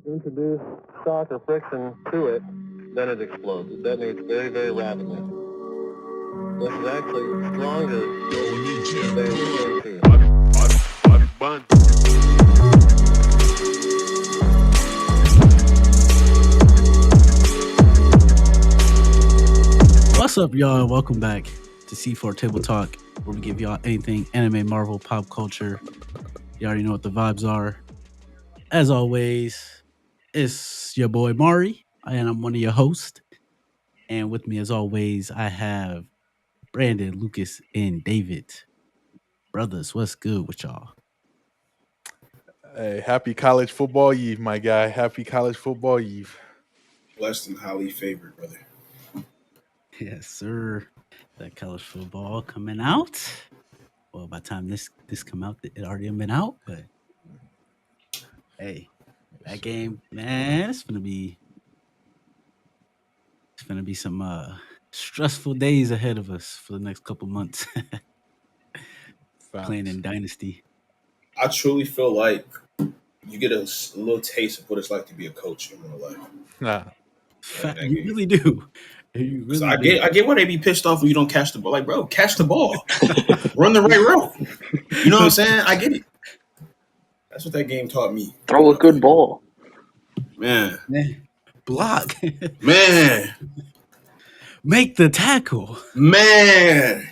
introduce shock or friction to it, then it explodes. It detonates very, very rapidly. This is actually stronger than TNT. What's up, y'all, and welcome back to C4 Table Talk, where we give y'all anything anime, Marvel, pop culture. You already know what the vibes are. As always, it's your boy Mari, and I'm one of your hosts. And with me, as always, I have Brandon, Lucas, and David. Brothers, what's good with y'all? Hey, happy college football eve, my guy. Happy college football eve. Blessed and highly favored, brother. Yes, sir. That college football coming out. Well, by the time this come out, it already been out. But hey, that game, man, it's gonna be some stressful days ahead of us for the next couple months playing in Dynasty. I truly feel like you get a little taste of what it's like to be a coach in real life. Nah. You really do. You really I get why they be pissed off when you don't catch the ball. Like, bro, catch the ball. Run the right route. You know what I'm saying? I get it. That's what that game taught me. Throw a good ball. Man. Block. Man. Make the tackle. Man.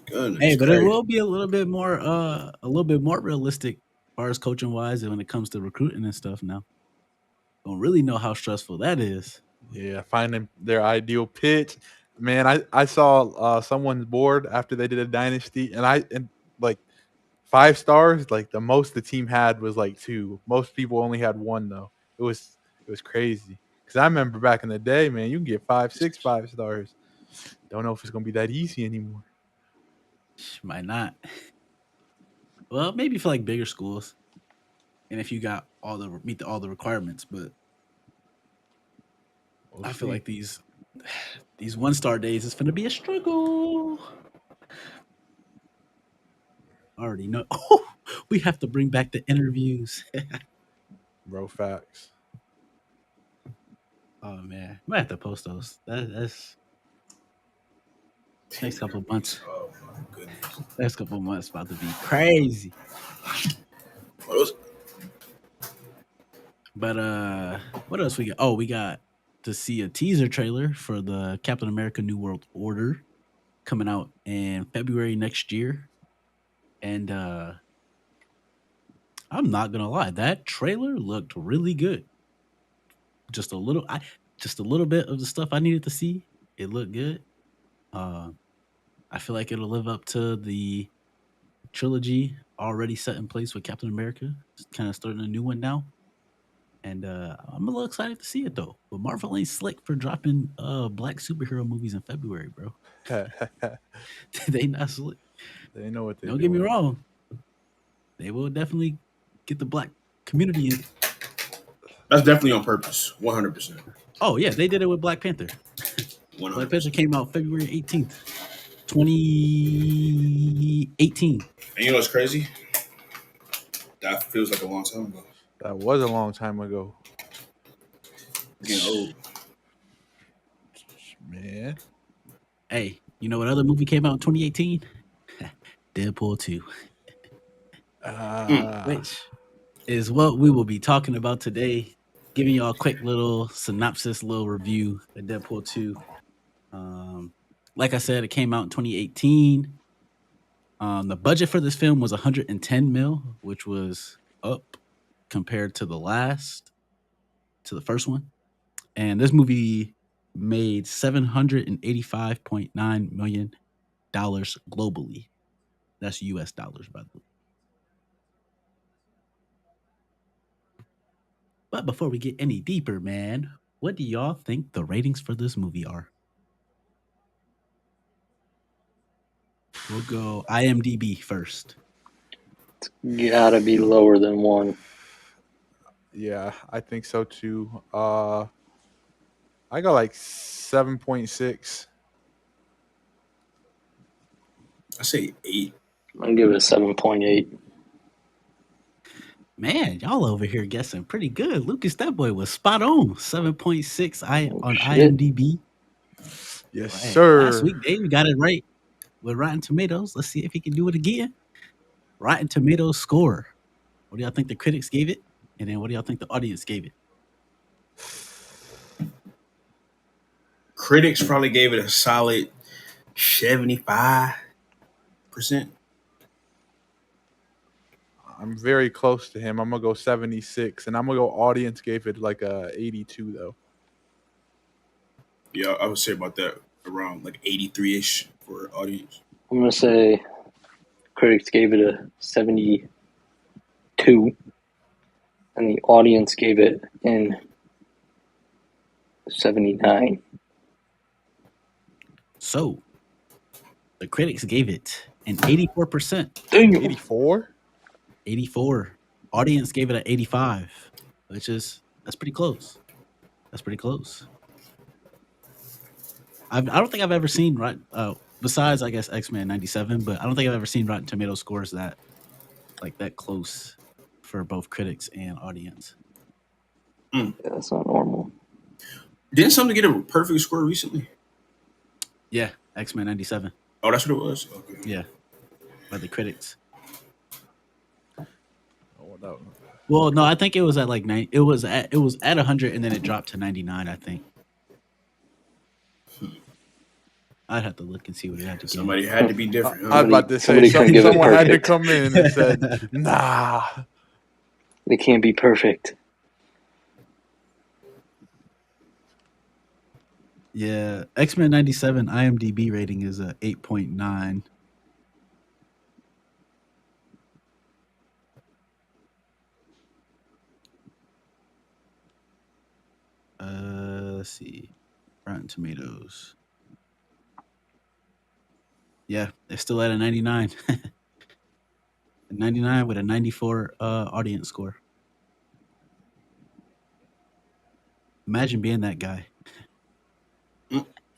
Goodness, hey, but crazy. It will be a little bit more realistic as far as coaching wise when it comes to recruiting and stuff now. Don't really know how stressful that is. Yeah, finding their ideal pitch. Man, I saw someone's board after they did a dynasty, and like 5 stars, like the most the team had was like 2. Most people only had 1 though. It was crazy. Because I remember back in the day, man, you can get 5, 6 5 stars. Don't know if it's gonna be that easy anymore. Might not. Well, maybe for like bigger schools, and if you got meet all the requirements, but I feel like these 1-star days is gonna be a struggle. I already know. Oh, we have to bring back the interviews. Bro, facts. Oh man, I might have to post those. That's next couple of months. Oh my goodness. Next couple of months about to be crazy. But what else we got? Oh, we got to see a teaser trailer for the Captain America New World Order coming out in February next year. And I'm not gonna lie, that trailer looked really good. Just a little bit of the stuff I needed to see. It looked good. I feel like it'll live up to the trilogy already set in place with Captain America. Just kind of starting a new one now. And I'm a little excited to see it though. But Marvel ain't slick for dropping black superhero movies in February, bro. They not slick. They know what they Don't get me wrong. They will definitely get the black community in. That's definitely on purpose. 100%. Oh yeah, they did it with Black Panther. 100%. Black Panther came out February 18th, 2018. And you know what's crazy? That feels like a long time ago. That was a long time ago. Getting old. Man. Hey, you know what other movie came out in 2018? Deadpool 2. Which is what we will be talking about today. Giving y'all a quick little synopsis, little review of Deadpool 2. Like I said, it came out in 2018. The budget for this film was 110 mil, which was up compared to the first one. And this movie made $785.9 million globally. That's US dollars, by the way. But before we get any deeper, man, what do y'all think the ratings for this movie are? We'll go IMDb first. It's gotta be lower than 1. Yeah, I think so too. I got like 7.6. I say 8. I'm gonna give it a 7.8. Man, y'all over here guessing pretty good. Lucas, that boy was spot on. 7.6 Oh, on shit. IMDb. Yes, Right. sir. Last week, Dave got it right with Rotten Tomatoes. Let's see if he can do it again. Rotten Tomatoes score. What do y'all think the critics gave it? And then what do y'all think the audience gave it? Critics probably gave it a solid 75%. I'm very close to him. I'm gonna go 76, and I'm gonna go. Audience gave it like a 82 though. Yeah, I would say about that around like 83-ish for audience. I'm gonna say critics gave it a 72, and the audience gave it an 79. So the critics gave it an 84%. Damn. 84. 84. Audience gave it an 85, that's pretty close. That's pretty close. I don't think I've ever seen besides I guess X-Men 97, but I don't think I've ever seen Rotten Tomato scores that close for both critics and audience. Yeah, that's not normal. Didn't something get a perfect score recently? Yeah, X-Men 97. Oh, that's what it was? Okay. Yeah, by the critics. Oh, no. Well, no, I think it was at like 9. It was at 100 and then it dropped to 99. I think. I'd have to look and see what it had to get. Somebody had to be different. I was about to say Somebody couldn't give it someone had to perfect. come in and said, "Nah." They can't be perfect. Yeah, X-Men 97 IMDb rating is a 8.9. Let's see. Rotten Tomatoes. Yeah, they're still at a 99. 99 with a 94 audience score. Imagine being that guy.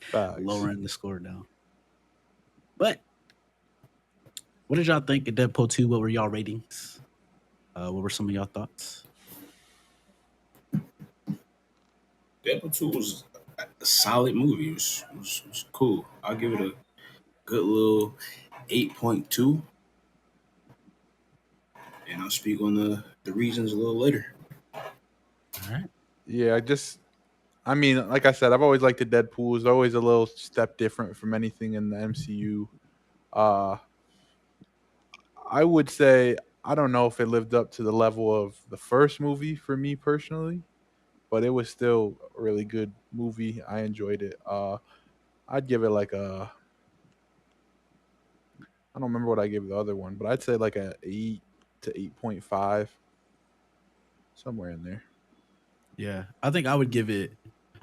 Facts. Lowering the score down. But what did y'all think of Deadpool 2? What were y'all ratings? What were some of y'all thoughts? Deadpool 2 was a solid movie. It was cool. I'll give it a good little 8.2. And I'll speak on the reasons a little later. All right. Yeah, I mean, like I said, I've always liked the Deadpool. It's always a little step different from anything in the MCU. I would say I don't know if it lived up to the level of the first movie for me personally, but it was still a really good movie. I enjoyed it. I'd give it like I don't remember what I gave the other one, but I'd say like a 8 to 8.5, somewhere in there. Yeah, I think I'd give it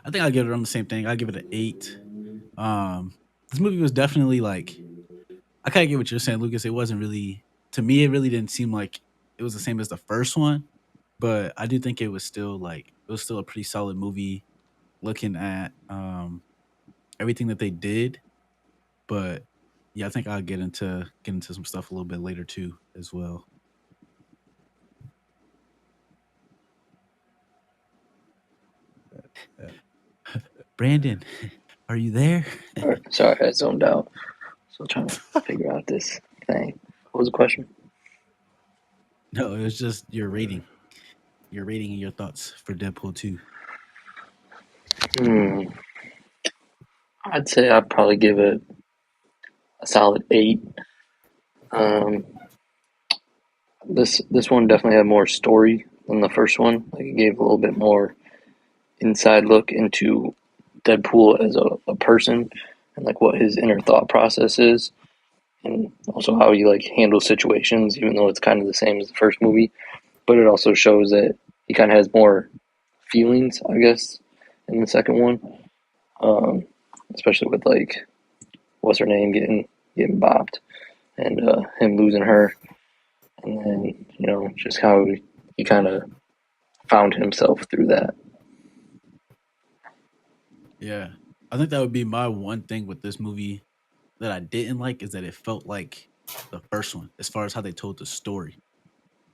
on the same thing. I'd give it an 8. This movie was definitely like, I kind of get what you're saying, Lucas. It wasn't really, to me, it really didn't seem like it was the same as the first one, but I do think it was still a pretty solid movie looking at everything that they did. But yeah, I think I'll get into some stuff a little bit later too as well. Brandon, are you there? All right, sorry, I zoned out. Still trying to figure out this thing. What was the question? No, it was just your rating and your thoughts for Deadpool 2. I'd say I'd probably give it a solid 8. This one definitely had more story than the first one. Like, it gave a little bit more inside look into Deadpool as a person and like what his inner thought process is, and also how he like handles situations, even though it's kind of the same as the first movie. But it also shows that he kind of has more feelings, I guess, in the second one, especially with like what's her name getting bopped and him losing her, and then just how he kind of found himself through that. Yeah. I think that would be my one thing with this movie that I didn't like, is that it felt like the first one as far as how they told the story.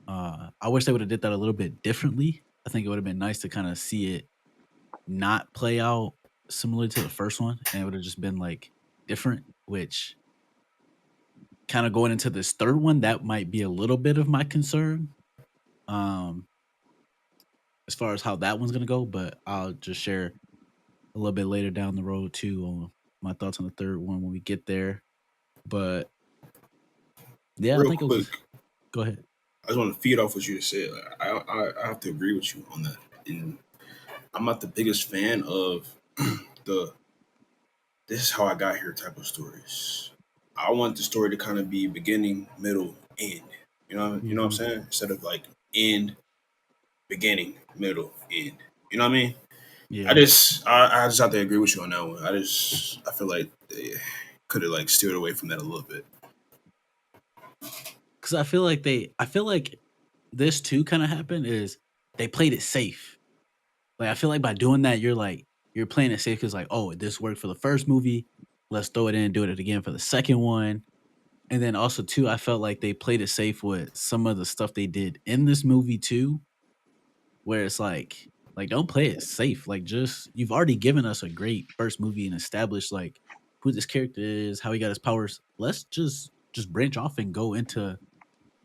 I wish they would have did that a little bit differently. I think it would have been nice to kind of see it not play out similar to the first one, and it would have just been like different. Which kind of going into this third one, that might be a little bit of my concern. Um, as far as how that one's gonna go, but I'll just share a little bit later down the road too on my thoughts on the third one when we get there. But yeah, I Real think it quick, was. Go ahead. I just want to feed off what you just said. Like, I have to agree with you on that. And I'm not the biggest fan of the "this is how I got here" type of stories. I want the story to kind of be beginning, middle, end. You know what I'm Hmm. saying? Instead of like end, beginning, middle, end. You know what I mean? Yeah, I just have to agree with you on that one. I feel like they could have like steered away from that a little bit. because I feel like this too kind of happened is they played it safe. Like I feel like by doing that, you're playing it safe because like, oh, this worked for the first movie, let's throw it in, do it again for the second one. And then also too, I felt like they played it safe with some of the stuff they did in this movie too, where it's like don't play it safe. Like just you've already given us a great first movie and established like who this character is, how he got his powers. Let's just branch off and go into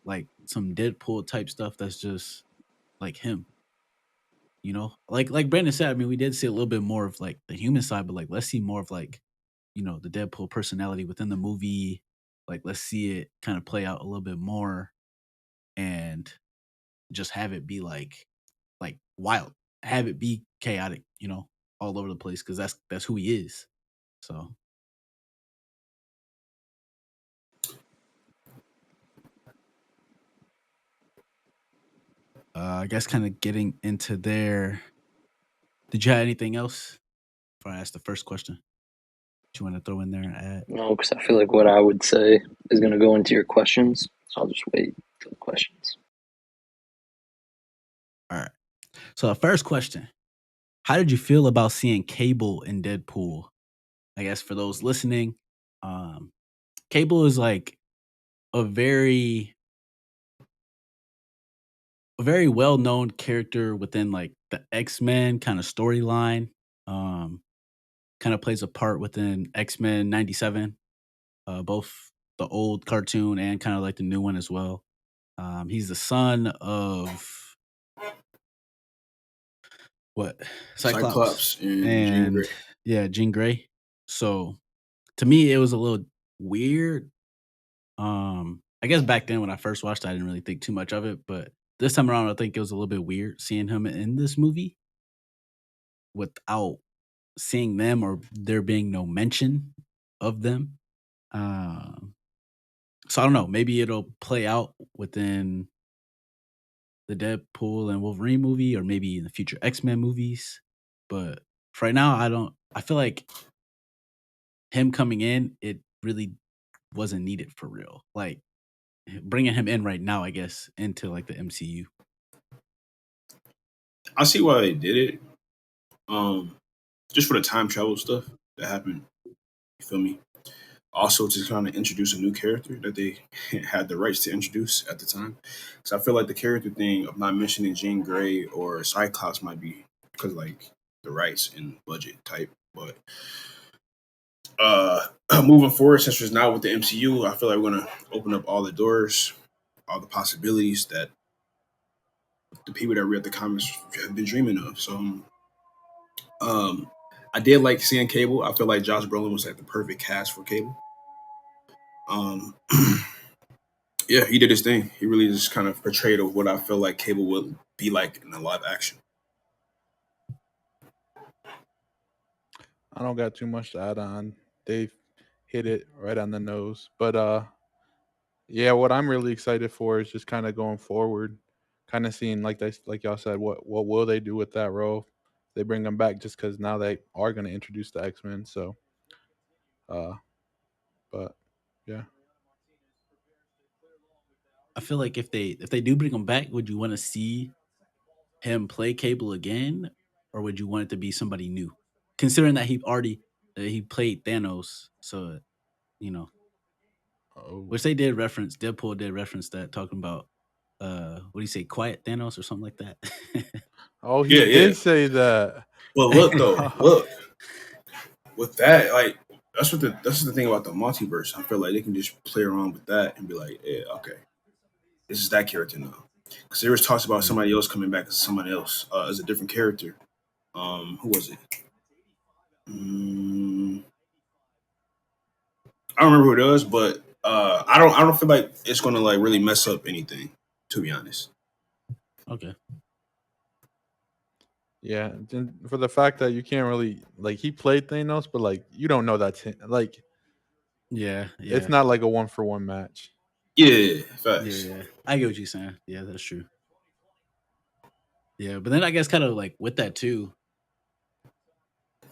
like some Deadpool type stuff that's just like him. Like Brandon said, I mean, we did see a little bit more of like the human side, but like let's see more of like the Deadpool personality within the movie. Like let's see it kind of play out a little bit more and just have it be like wild, have it be chaotic, all over the place because that's who he is. So I guess kind of getting into there. Did you have anything else before I ask the first question? That you want to throw in there and add? No, because I feel like what I would say is going to go into your questions. So I'll just wait for the questions. All right. So the first question: how did you feel about seeing Cable in Deadpool? I guess for those listening, um, Cable is like a very a very well known character within like the X-Men kind of storyline. Um, kind of plays a part within X-Men 97, both the old cartoon and kind of like the new one as well. He's the son of what? Cyclops Cyclops and Jean and Grey. yeah, Jean Grey. So to me, it was a little weird. I guess back then when I first watched it, I didn't really think too much of it, but this time around, I think it was a little bit weird seeing him in this movie without seeing them or there being no mention of them. Um, so I don't know. Maybe it'll play out within the Deadpool and Wolverine movie, or maybe in the future X-Men movies. But for right now, I don't. I feel like him coming in, it really wasn't needed for real. Like bringing him in right now, I guess, into like the MCU. I see why they did it. Um, just for the time travel stuff that happened. You feel me? Also to kind of introduce a new character that they had the rights to introduce at the time. So I feel like the character thing of not mentioning Jean Grey or Cyclops might be because like the rights and budget type. But uh moving forward, since it's not with the MCU, I feel like we're gonna open up all the doors, all the possibilities that the people that read the comics have been dreaming of. So um I did like seeing Cable. I feel like Josh Brolin was like the perfect cast for Cable. Um Yeah, he did his thing. He really just kind of portrayed of what I feel like Cable would be like in a live action. I don't got too much to add on. They hit it right on the nose. But yeah, what I'm really excited for is just kind of going forward, kind of seeing like y'all said, what will they do with that role? They bring them back just because now they are going to introduce the X-Men. So, uh, but yeah, I feel like if they do bring him back, would you want to see him play Cable again, or would you want it to be somebody new? Considering that he played Thanos, so you know, oh, which they did reference. Deadpool did reference that, talking about. what do you say, Quiet Thanos or something like that. Oh, he Yeah, yeah. did say that. But look though, look with that, like that's the thing about the multiverse. I feel like they can just play around with that and be like, yeah, okay, this is that character now. Because there was talks about somebody else coming back as someone else as a different character. Who was it? I don't remember who it was, but I don't feel like it's gonna like really mess up anything. To be honest, Okay. Yeah, and for the fact that you can't really like he played Thanos, but like you don't know that's him. Like Yeah, it's yeah, not like a 1-for-1 match. yeah, yeah, facts. yeah. I get what you're saying. Yeah, that's true. Yeah, but then I guess kind of like with that too.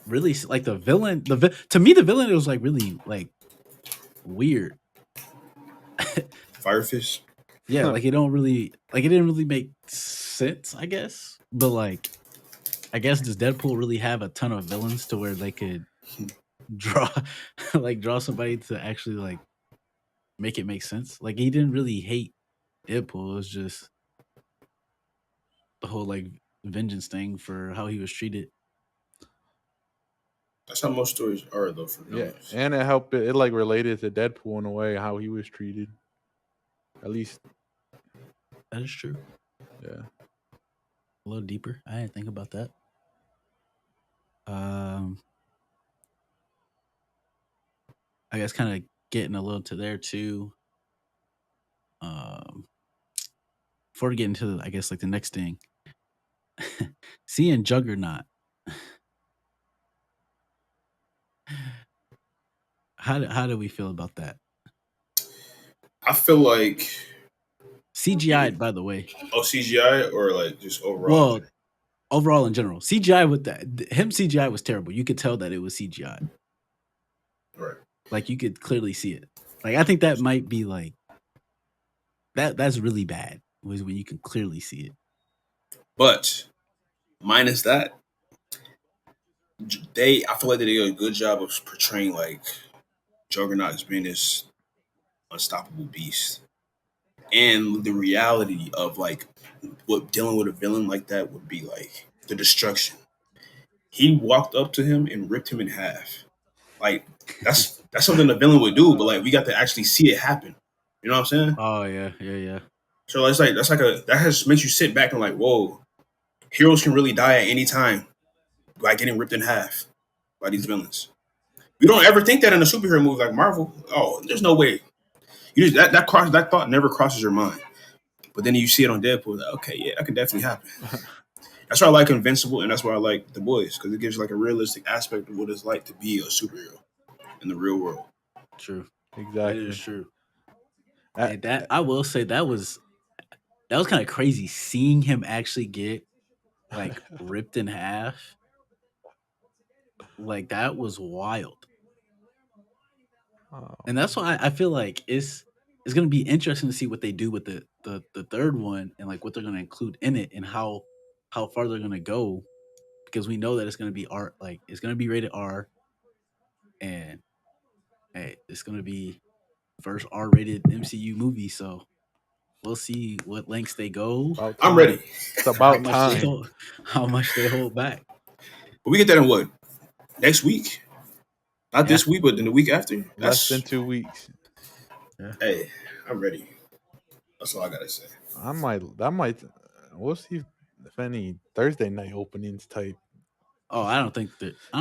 Really, like the villain, to me the villain, it was like really like weird. Firefish. Yeah, like it don't really like it didn't really make sense, I guess. But like, I guess does Deadpool really have a ton of villains to where they could draw draw somebody to actually like make it make sense? Like he didn't really hate Deadpool. It was just the whole like vengeance thing for how he was treated. That's how most stories are though for Yeah, villains. and it helped it like related to Deadpool in a way how he was treated. At least, That is true. yeah. A little deeper. I didn't think about that. Um, I guess kind of getting a little to there too. Um, before we get into I guess like the next thing, seeing Juggernaut. How do we feel about that? I feel like CGI, by the way. CGI or like just overall. Well, overall in general, CGI with that him CGI was terrible. You could tell that it was CGI. Right. Like you could clearly see it. Like I think that might be like that's really bad. Was when you can clearly see it. But minus that, I feel like they did a good job of portraying like Juggernaut as being this unstoppable beast. And the reality of like what dealing with a villain like that would be like the destruction. He walked up to him and ripped him in half. Like that's something a villain would do, but like we got to actually see it happen. You know what I'm saying? Oh yeah, yeah. So it's like that has makes you sit back and like, whoa, heroes can really die at any time by getting ripped in half by these villains. You don't ever think that in a superhero movie like Marvel. Oh, there's no way. You just that thought never crosses your mind. But then you see it on Deadpool. Like, okay, yeah, that can definitely happen. That's why I like Invincible, and that's why I like The Boys because it gives you like a realistic aspect of what it's like to be a superhero in the real world. True. That is Exactly. true. Uh, And that I will say that was kind of crazy seeing him actually get like ripped in half. Like that was wild. And that's why I feel like it's gonna be interesting to see what they do with the third one and like what they're gonna include in it and how far they're gonna go because we know that it's gonna be it's gonna be rated R and hey, it's gonna be first R rated MCU movie, so we'll see what lengths they go, about I'm time. ready. It's how about much they time. hold back. But we get that in what? Next week? Not Yeah. this week, but then the week after? Less than That's 2 weeks. Yeah. hey, I'm ready. That's all I gotta say. That might we'll see if any Thursday night openings type. Oh, I don't think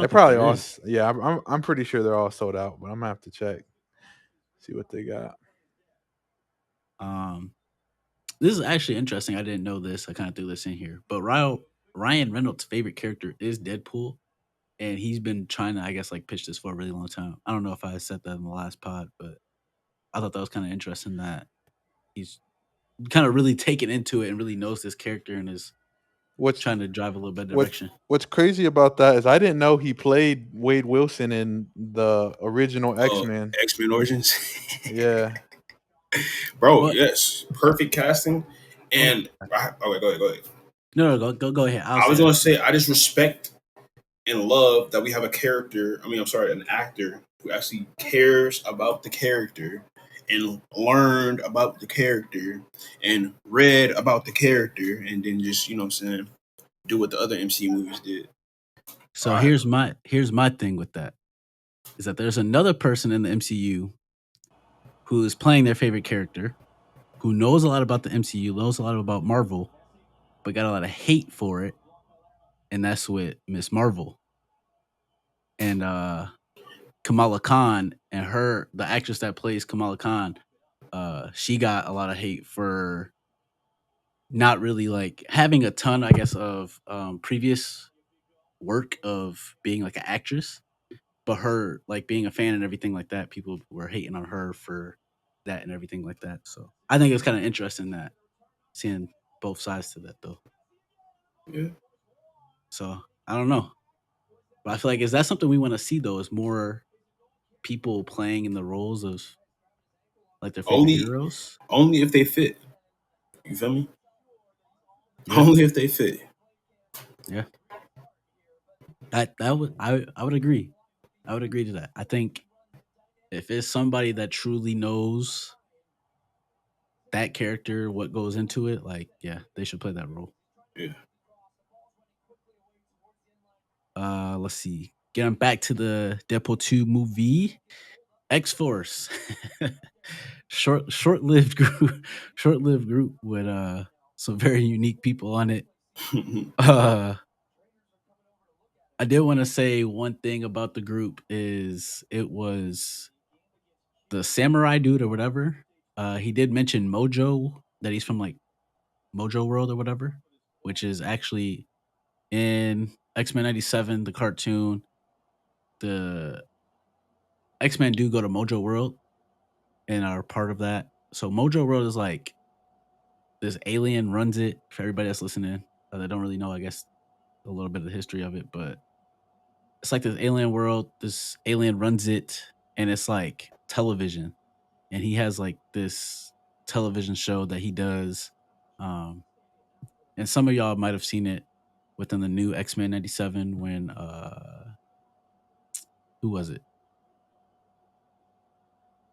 They're probably there all is. yeah, I'm pretty sure they're all sold out, but I'm gonna have to check. See what they got. Um This is actually interesting. I didn't know this. I kind of threw this in here. But Ryan Reynolds' favorite character is Deadpool. And he's been trying to, I guess, like pitch this for a really long time. I don't know if I said that in the last pod, but I thought that was kind of interesting that he's kind of really taken into it and really knows this character and is What's trying to drive a little bit what's direction. what's crazy about that is I didn't know he played Wade Wilson in the original X-Men. X-Men Origins. Yeah. Bro, But yes. Perfect casting. oh, And okay, go ahead. no, go ahead. I'll I was say gonna after. say I just respect and love that we have a character, an actor who actually cares about the character and learned about the character and read about the character and then just, you know what I'm saying, do what the other MCU movies did. So I here's my thing with that is that there's another person in the MCU who is playing their favorite character, who knows a lot about the MCU, knows a lot about Marvel, but got a lot of hate for it, and that's with Miss Marvel and Kamala Khan and the actress that plays Kamala Khan. She got a lot of hate for not really like having a ton, I guess, of previous work of being like an actress, but her like being a fan and everything like that, people were hating on her for that and everything like that. So I think it's kind of interesting that seeing both sides to that though. yeah. So I don't know, but I feel like is that something we want to see though? Is more people playing in the roles of like their favorite Only heroes? only if they fit. You feel me? Yeah, Only if they fit. yeah. That would I would agree. I would agree to that. I think if it's somebody that truly knows that character, what goes into it, like yeah, they should play that role. Yeah. Let's see. Getting back to the Deadpool 2 movie, X Force. Short-lived group, short-lived group with some very unique people on it. Uh I did want to say one thing about the group is it was the samurai dude or whatever. He did mention Mojo, that he's from like Mojo World or whatever, which is actually in X-Men 97, the cartoon. The X-Men do go to Mojo World and are part of that. So Mojo World is like this alien runs it for everybody that's listening. They don't really know, I guess, a little bit of the history of it, but it's like this alien world. This alien runs it, and it's like television. And he has like this television show that he does. And some of y'all might have seen it within the new X-Men 97 when who was it?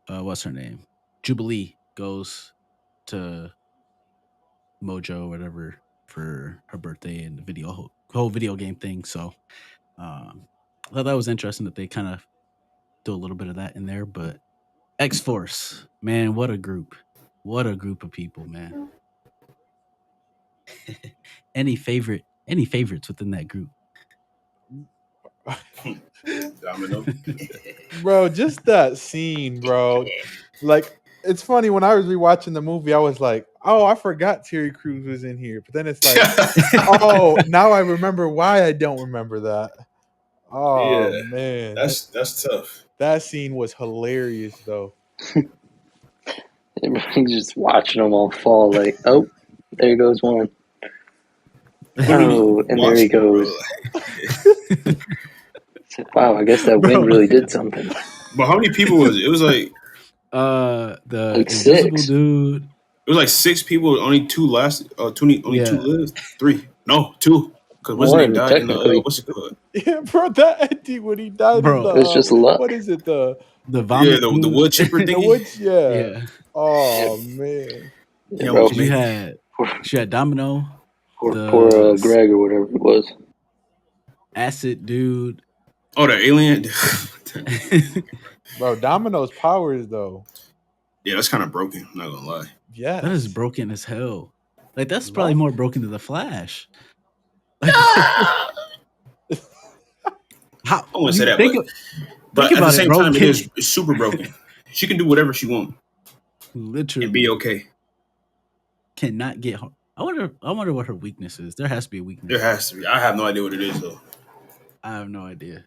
What's her name? Jubilee goes to Mojo or whatever for her birthday and the whole video game thing. So I thought that was interesting that they kind of do a little bit of that in there. But X Force, man, what a group! What a group of people, man. Any favorites within that group? Domino. Bro, just that scene, bro. Like, it's funny when I was rewatching the movie, I was like, "Oh, I forgot Terry Crews was in here." But then it's like, "Oh, now I remember why I don't remember that." Oh Yeah. man, That's tough. that scene was hilarious, though. Everybody's just watching them all fall. Like, oh, there goes one. Literally Oh, and there he watching it, bro. goes. Wow, I guess that wind Bro. really did something. But how many people was it? It was like The Like invisible 6. dude. it was like 6 people. Only two last. Only two Yeah. lived. 3. No, 2. Because what's his name One, died in the technically. what's it called? Yeah, bro, that ending when he died in Bro. the It was just luck. what is it, the The Yeah, vomit the dude. wood chipper the thingy. woods? Yeah. Yeah. Oh man. He Yeah, bro. almost You made it. had Domino, Poor the Greg or whatever it was. acid dude. Oh, the alien. Bro, Domino's powers though. Yeah, that's kind of broken. I'm not gonna lie. Yes. That is broken as hell. Like that's Love probably more it. broken than the Flash. Like, how I wouldn't you say that, think but at the about it, same bro? time, it's super broken. She can do whatever she wants and Literally be okay. cannot get home. I wonder what her weakness is. There has to be a There weakness. has to be. I have no idea what it is though. I have no idea.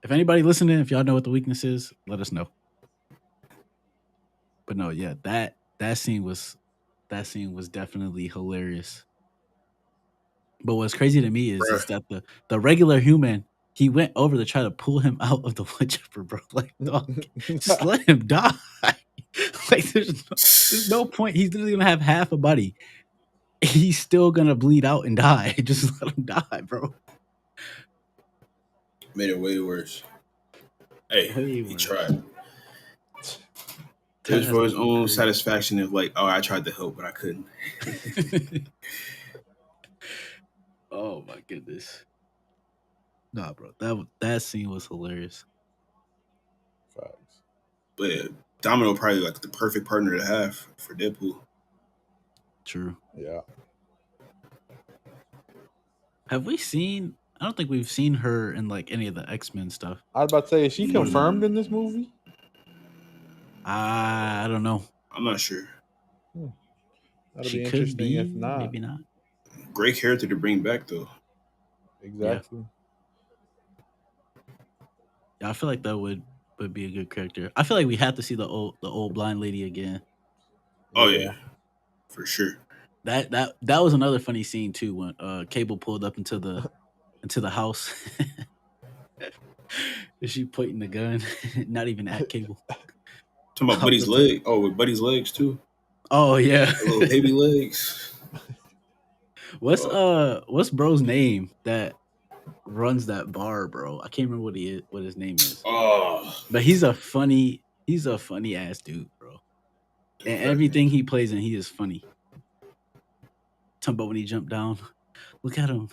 If anybody listening, if y'all know what the weakness is, let us know. But no, yeah, that scene was definitely hilarious. But what's crazy to me is Bruh. that the regular human, he went over to try to pull him out of the wood chipper, bro. Like, dog, just let him die. Like, there's no point. He's literally gonna have half a body. He's still gonna bleed out and die. Just let him die, bro. Made it way worse. Hey, Way he worse. tried. Just for his That's own crazy. satisfaction of like, oh, I tried to help, but I couldn't. Oh my goodness. Nah, bro. That scene was hilarious. Facts. But yeah, Domino probably like the perfect partner to have for Deadpool. True. Yeah. Have we seen? I don't think we've seen her in like any of the X-Men stuff. I was about to say, is she More than- confirmed in this movie? I don't know. I'm not sure. That'll She be could interesting be, if not. maybe not. Great character to bring back though. Exactly. Yeah, I feel like that would be a good character. I feel like we have to see the old blind lady again. Oh yeah, for sure. That was another funny scene too when Cable pulled up into the house. And she pointing the gun, not even at Cable. Talking about Buddy's leg. Oh, with Buddy's legs too. Oh yeah, The little baby legs. what's bro's name that runs that bar, bro? I can't remember what his name is. Oh, But he's a funny ass dude, bro. And everything he plays in, he is funny. Talking about when he jumped down. Look at him.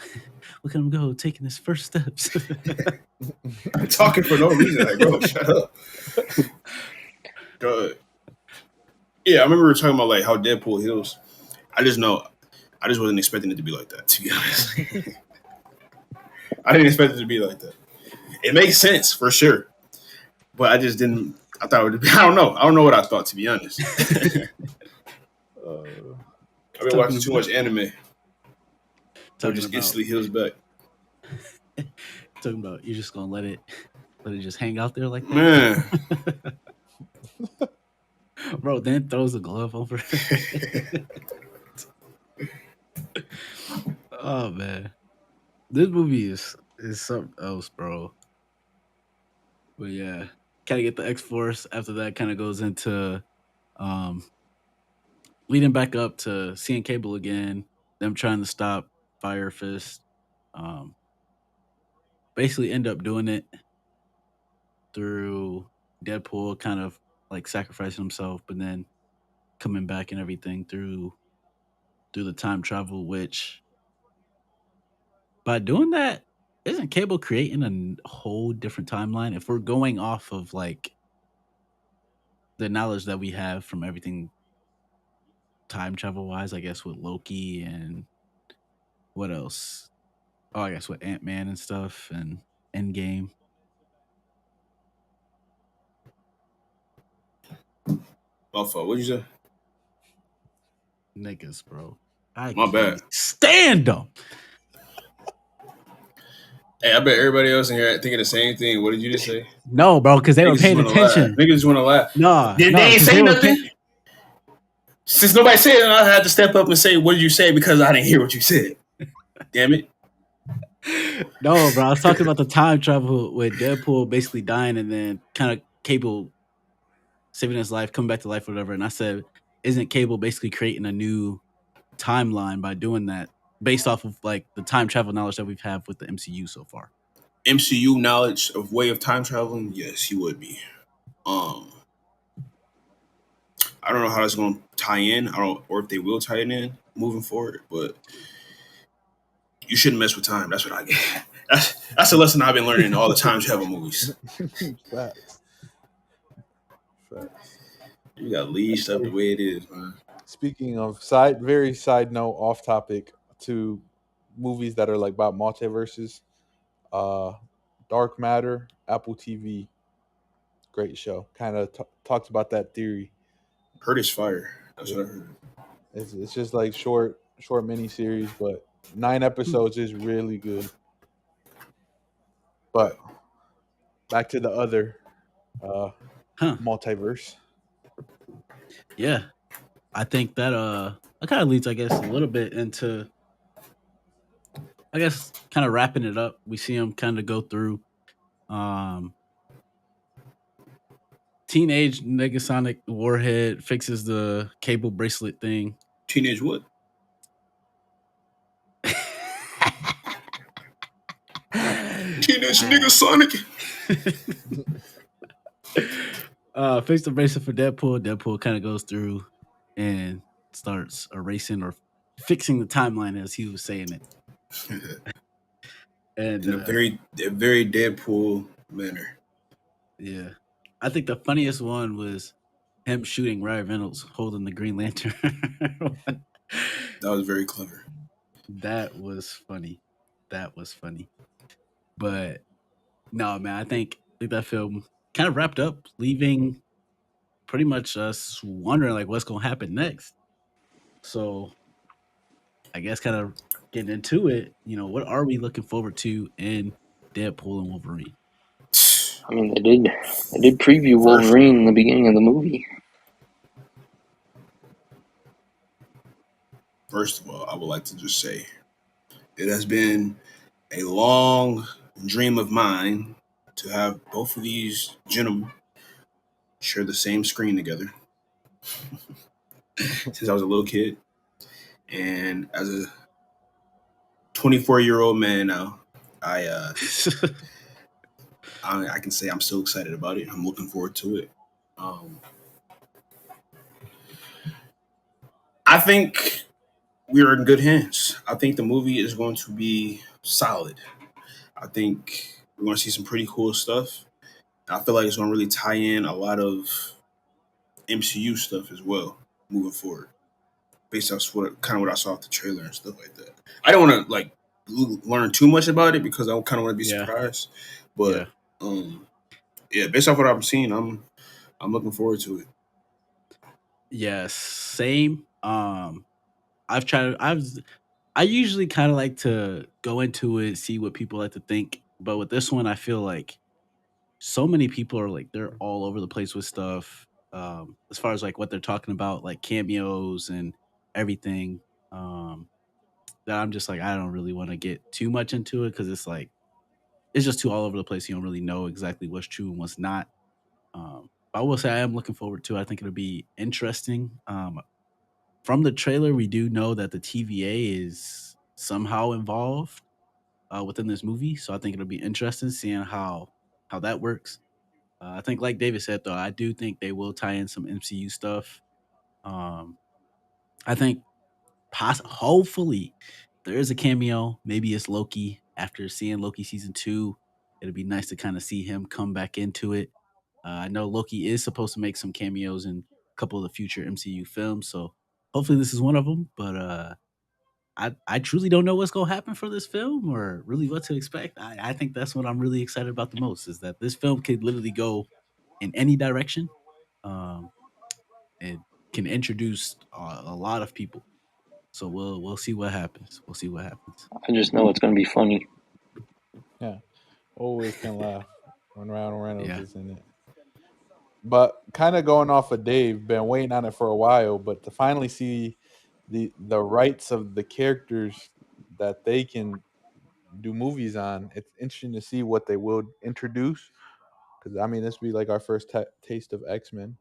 Look at him go, taking his first steps. talking for no reason. Like, bro, shut up. Go ahead. Yeah, I remember we were talking about like how Deadpool heals. I just wasn't expecting it to be like that, to be honest. I didn't expect it to be like that. It makes sense for sure. But I just didn't. I thought it would be. I don't know. I don't know what I thought, to be honest. I've been watching too much anime. So it just instantly heals back. Talking about you're just gonna let it just hang out there like that? Man. Bro, then throws the glove over. Oh man. This movie is something else, bro. But yeah. Kinda get the X-Force. After that kinda goes into leading back up to seeing Cable again, them trying to stop Fire Fist. Basically end up doing it through Deadpool kind of like sacrificing himself, but then coming back and everything through the time travel, which by doing that, isn't Cable creating a whole different timeline? If we're going off of like the knowledge that we have from everything time travel wise, I guess with Loki and what else? Oh, I guess with Ant-Man and stuff and Endgame. My fault. What'd you say? Niggas, bro. I My can't bad. stand them. Hey, I bet everybody else in here thinking the same thing. What did you just say? No, bro, because they were paying attention. Niggas just want to laugh. Nah, They ain't say nothing. Since nobody said it, I had to step up and say, what did you say? Because I didn't hear what you said. Damn it. No, bro. I was talking about the time travel with Deadpool basically dying and then kind of Cable saving his life, coming back to life, or whatever. And I said, isn't Cable basically creating a new timeline by doing that based off of like the time travel knowledge that we've had with the MCU so far? MCU knowledge of way of time traveling? Yes, he would be. I don't know how that's going to tie in. Or if they will tie it in moving forward, but you shouldn't mess with time. That's what I get. That's a lesson I've been learning in all the time travel movies. Facts. You got leashed up the way it is, man. Speaking of very side note, off topic to movies that are like about multiverses, Dark Matter, Apple TV, great show. Kind of talks about that theory. Heard it's fire. That's what I heard. It's just like short mini series, but 9 episodes is really good. But back to the other multiverse. Yeah, I think that kind of leads, I guess, a little bit into, I guess, kind of wrapping it up. We see him kind of go through teenage Negasonic Warhead fixes the Cable bracelet thing. Teenage what? Teenage Negasonic. Fix the bracelet for Deadpool. Deadpool kind of goes through and starts erasing or fixing the timeline as he was saying it. And in a very Deadpool manner. yeah, I think the funniest one was him shooting Ryan Reynolds holding the Green Lantern. That was very clever. That was funny. That was funny. But no, man, I think that film kind of wrapped up, leaving pretty much us wondering like what's gonna happen next. So I guess kind of getting into it, what are we looking forward to in Deadpool and Wolverine? I mean, they did preview First, Wolverine in the beginning of the movie. first of all, I would like to just say it has been a long dream of mine to have both of these gentlemen share the same screen together since I was a little kid. And as a 24-year-old man now, I, uh, I can say I'm so excited about it. I'm looking forward to it. Um, I think we are in good hands. I think the movie is going to be solid. I think we're going to see some pretty cool stuff. I feel like it's going to really tie in a lot of MCU stuff as well moving forward, based off what I saw off the trailer and stuff like that. I don't want to like learn too much about it because I kind of want to be Yeah, surprised. yeah. But yeah, based off what I'm seeing, I'm looking forward to it. Yes, same. I usually kind of like to go into it, see what people like to think, but with this one, I feel like so many people are like they're all over the place with stuff. As far as like what they're talking about, like cameos and everything. Um, that I'm just like I don't really want to get too much into it because it's like it's just too all over the place. You don't really know exactly what's true and what's not. But I will say I am looking forward to it. I think it'll be interesting. From the trailer, we do know that the TVA is somehow involved within this movie, so I think it'll be interesting seeing how that works. I think, like David said, though, I do think they will tie in some MCU stuff. Um, I think hopefully there is a cameo. Maybe it's Loki. After seeing Loki season 2, it'd be nice to kind of see him come back into it. I know Loki is supposed to make some cameos in a couple of the future MCU films, so hopefully this is one of them. But I truly don't know what's gonna happen for this film or really what to expect. I think that's what I'm really excited about the most is that this film could literally go in any direction. Um, it can introduce a lot of people. So we'll see what happens. We'll see what happens. I just know it's going to be funny. Yeah, always can laugh when Ryan Reynolds Yeah. is in it. But kind of going off of Dave, been waiting on it for a while, but to finally see the rights of the characters that they can do movies on, it's interesting to see what they will introduce. Because I mean, this will be like our first taste of X-Men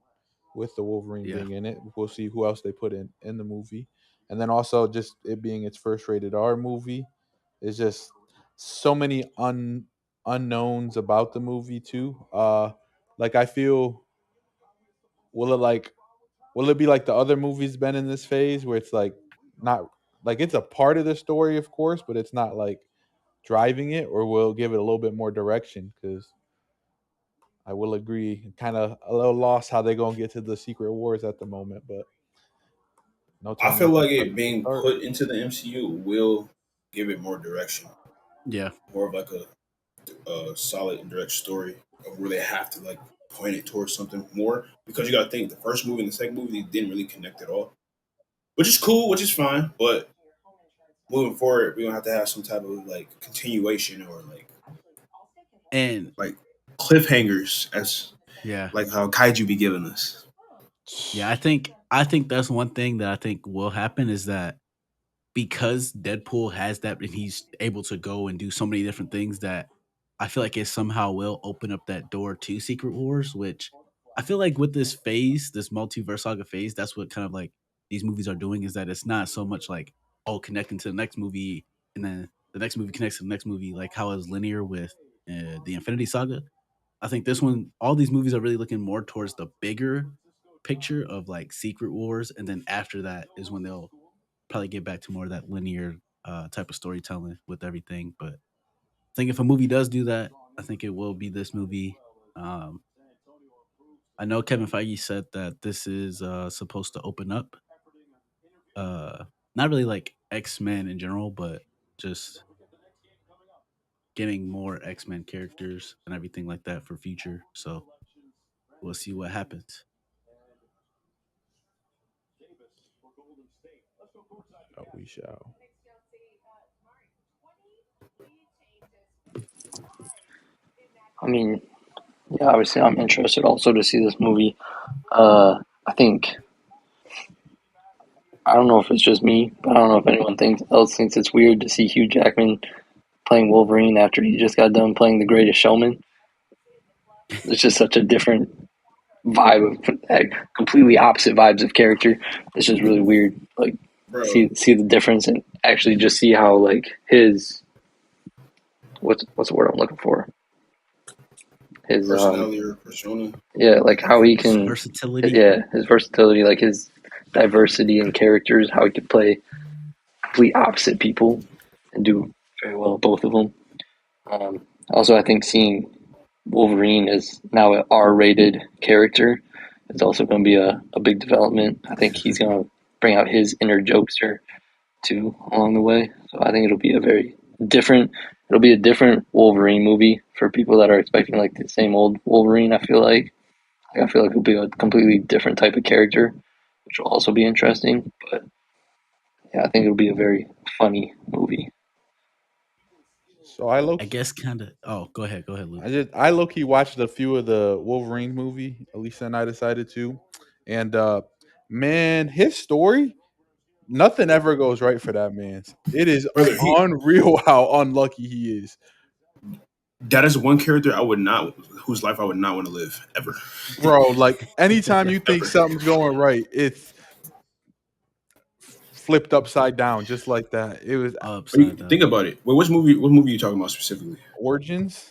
with the Wolverine Yeah. being in it. We'll see who else they put in the movie, and then also just it being its first rated R movie is just so many unknowns about the movie too. Like I feel, will it like will it be like the other movies been in this phase where it's like not like it's a part of the story, of course, but it's not like driving it, or will it give it a little bit more direction? Because I will agree, kind of a little lost how they gonna get to the Secret Wars at the moment, but no I telling feel what the like fuck it they being start. put into the MCU will give it more direction, Yeah. more of like a solid and direct story of where they have to like point it towards something more. Because you got to think the first movie and the second movie didn't really connect at all, which is cool, which is fine. But moving forward, we're gonna have to have some type of like continuation or And like cliffhangers as yeah. like how kaiju be giving us. Yeah, I think that's one thing that I think will happen is that because Deadpool has that and he's able to go and do so many different things that I feel like it somehow will open up that door to Secret Wars, which I feel like with this phase, this multiverse saga phase, that's what kind of like these movies are doing is that it's not so much like, oh, connecting to the next movie and then the next movie connects to the next movie, like how it's linear with the Infinity Saga. I think this one, all these movies are really looking more towards the bigger picture of like Secret Wars, and then after that is when they'll probably get back to more of that linear type of storytelling with everything. But I think if a movie does do that, I think it will be this movie. Um, I know Kevin Feige said that this is supposed to open up, uh, not really like X Men in general, but just getting more X Men characters and everything like that for future. So we'll see what happens. We shall. I mean, yeah, obviously I'm interested also to see this movie. I think I don't know if it's just me, but I don't know if anyone else thinks it's weird to see Hugh Jackman playing Wolverine after he just got done playing The Greatest Showman. It's just such a different vibe of completely opposite vibes of character. It's just really weird. Like bro. see the difference and actually just see how like his what's the word I'm looking for? His Personality or persona. yeah, like how he His can versatility. yeah, his versatility, like his diversity in characters, how he can play complete opposite people and do very well both of them. Also, I think seeing Wolverine as now an R-rated character is also going to be a big development. I think he's going to bring out his inner jokester too along the way. So I think it'll be a very different. It'll be a different Wolverine movie for people that are expecting like the same old Wolverine. I feel like it'll be a completely different type of character, which will also be interesting. But yeah, I think it'll be a very funny movie. So I low I guess kind of. Oh, go ahead, Luke. I low key watched a few of the Wolverine movie. Elisa and I decided to, and man, his story, nothing ever goes right for that man. It is Brother, unreal how unlucky he is, that is one character I would not, whose life I would not want to live ever, bro. Like anytime you think ever. something's going right, it's flipped upside down just like that. It was But you Upside think down. about it. Wait, which movie? What movie are you talking about specifically? Origins,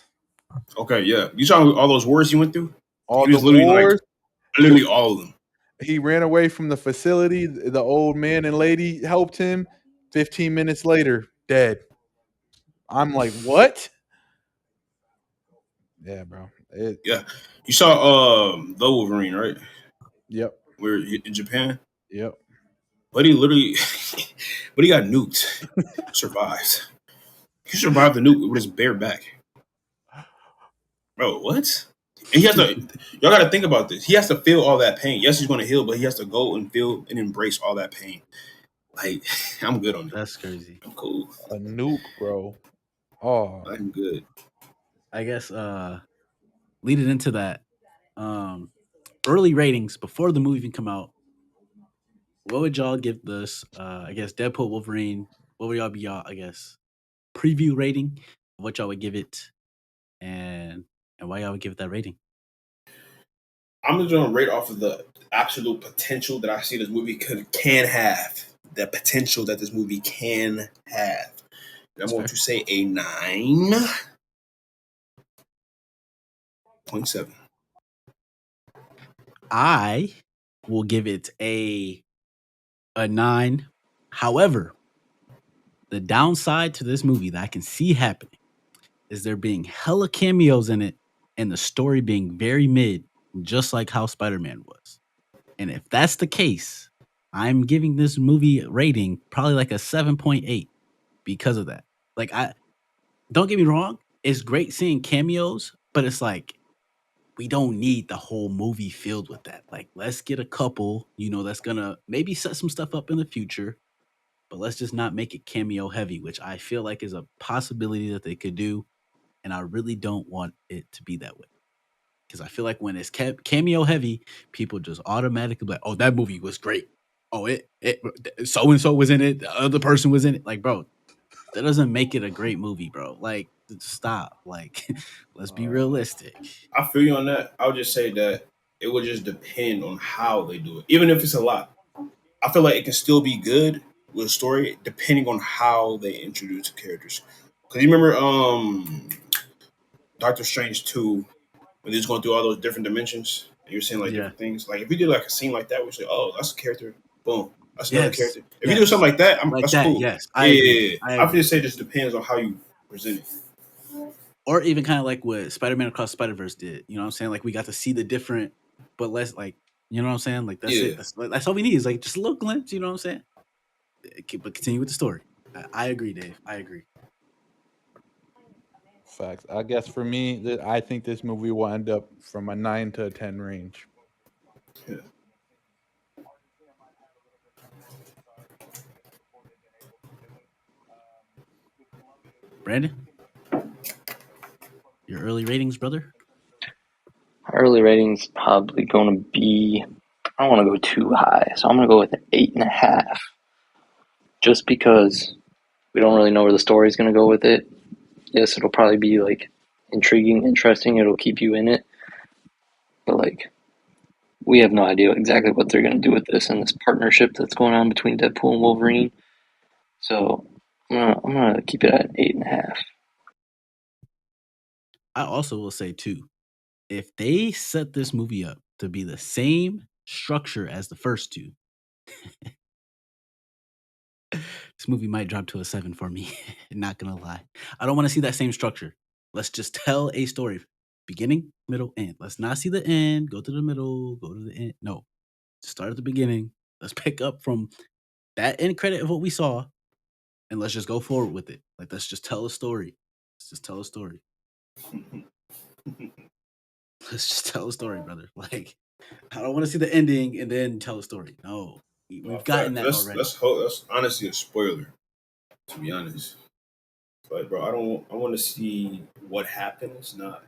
Okay, yeah, you saw all those wars he went through. all He the was literally like wars. literally all of them. He ran away from the facility. The old man and lady helped him. 15 minutes later, dead. I'm like, what? Yeah, bro. Yeah, you saw the Wolverine, right? Yep. Where in Japan, Yep. but he literally, but he got nuked, survived. He survived the nuke with his bare back, bro. What? And he has to. Y'all got to think about this. He has to feel all that pain. Yes, he's going to heal, but he has to go and feel and embrace all that pain. Like, I'm good on it. That's crazy. I'm cool. A nuke, bro. Oh, I'm good. I guess leading into that, early ratings before the movie even come out, what would y'all give this? I guess Deadpool Wolverine. What would y'all be y'all? I guess preview rating. What y'all would give it, and why y'all would give it that rating? I'm just going to rate off of the absolute potential that I see this movie can have. The potential that this movie can have. I'm That's going fair. to say a 9.7. I will give it a 9. However, the downside to this movie that I can see happening is there being hella cameos in it and the story being very mid, just like how Spider-Man was. And if that's the case, I'm giving this movie rating probably like a 7.8 because of that. Like I don't get me wrong, it's great seeing cameos, but it's like we don't need the whole movie filled with that. Like let's get a couple, that's gonna maybe set some stuff up in the future, but let's just not make it cameo heavy, which I feel like is a possibility that they could do. And I really don't want it to be that way. Because I feel like when it's cameo heavy, people just automatically be like, "Oh, that movie was great. Oh, it so and so was in it. The other person was in it." Like, bro, that doesn't make it a great movie, bro. Like, stop. Like, let's be realistic. I feel you on that. I would just say that it would just depend on how they do it. Even if it's a lot, I feel like it can still be good with a story depending on how they introduce the characters. Because you remember Doctor Strange 2 when they're just going through all those different dimensions and you're seeing like Yeah. different things. Like if you do like a scene like that, we say, oh, that's a character. Boom, that's another Yes. character. If you do something like that, Like that's that, cool. yes. I agree. I would just say it just depends on how you present it. Or even kind of like what Spider-Man Across Spider-Verse did. You know what I'm saying? Like we got to see the different, but less like, you know what I'm saying? Like that's Yeah. it. That's all we need is like just a little glimpse. You know what I'm saying? But continue with the story. I agree, Dave. I agree. Facts. I guess for me, I think this movie will end up from a 9 to a 10 range. Yeah. Brandon, your early ratings, brother? Early ratings probably going to be, I don't want to go too high, so I'm going to go with an 8.5. Just because we don't really know where the story is going to go with it. Yes, it'll probably be like intriguing, interesting. It'll keep you in it. But like, we have no idea exactly what they're going to do with this and this partnership that's going on between Deadpool and Wolverine. So I'm gonna keep it at 8.5. I also will say too, if they set this movie up to be the same structure as the first two, this movie might drop to a 7 for me. Not gonna lie. I don't want to see that same structure. Let's just tell a story. Beginning, middle, end. Let's not see the end, go to the middle, go to the end. No. Start at the beginning. Let's pick up from that end credit of what we saw and let's just go forward with it. Like let's just tell a story. Let's just tell a story. Let's just tell a story, brother. Like I don't want to see the ending and then tell a story. No. We've gotten that already. That's honestly a spoiler, to be honest. But bro, I want to see what happens, not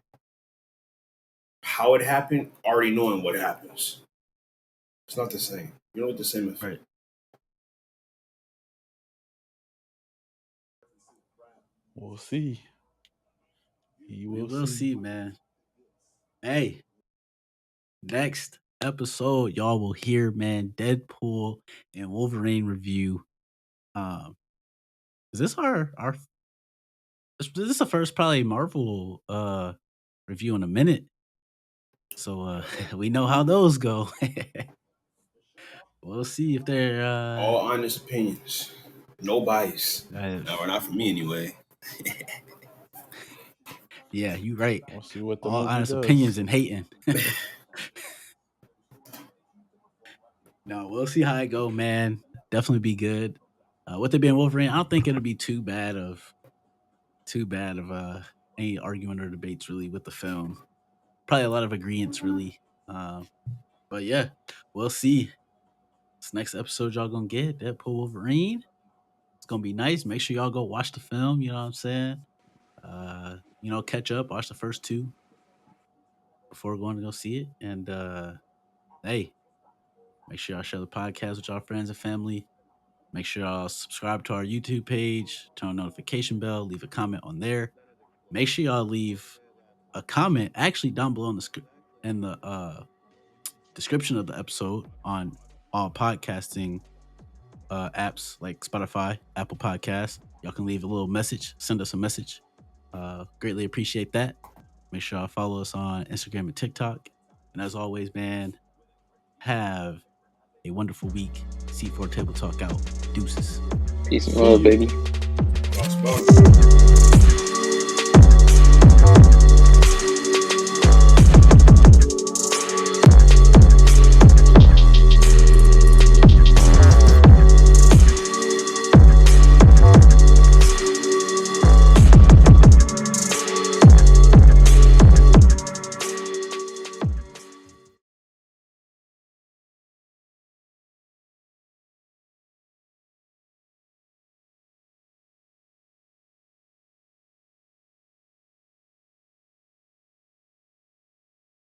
how it happened. Already knowing what happens, it's not the same. You know what the same effect. Right. We'll see. We will see, man. Hey, next episode, y'all will hear, man, Deadpool and Wolverine review. Is this our this is the first probably Marvel review in a minute. So we know how those go. We'll see if they're All honest opinions, no bias. uh, No, not for me anyway. yeah, you right. We'll see what the All movie honest does. opinions and hating. No, we'll see how it go, man. Definitely be good. With it being Wolverine, I don't think it'll be too bad of any argument or debates really with the film. Probably a lot of agreements really. But yeah, we'll see. This next episode y'all gonna get Deadpool Wolverine. It's gonna be nice. Make sure y'all go watch the film. You know what I'm saying? Catch up, watch the first two before going to go see it. And hey, make sure y'all share the podcast with y'all friends and family. Make sure y'all subscribe to our YouTube page, turn on notification bell, leave a comment on there. Make sure y'all leave a comment actually down below in the description of the episode on all podcasting apps like Spotify, Apple Podcasts. Y'all can leave a little message, send us a message. Greatly appreciate that. Make sure y'all follow us on Instagram and TikTok. And as always, man, have a wonderful week. C4 Table Talk out. Deuces. Peace and love, baby. Boss.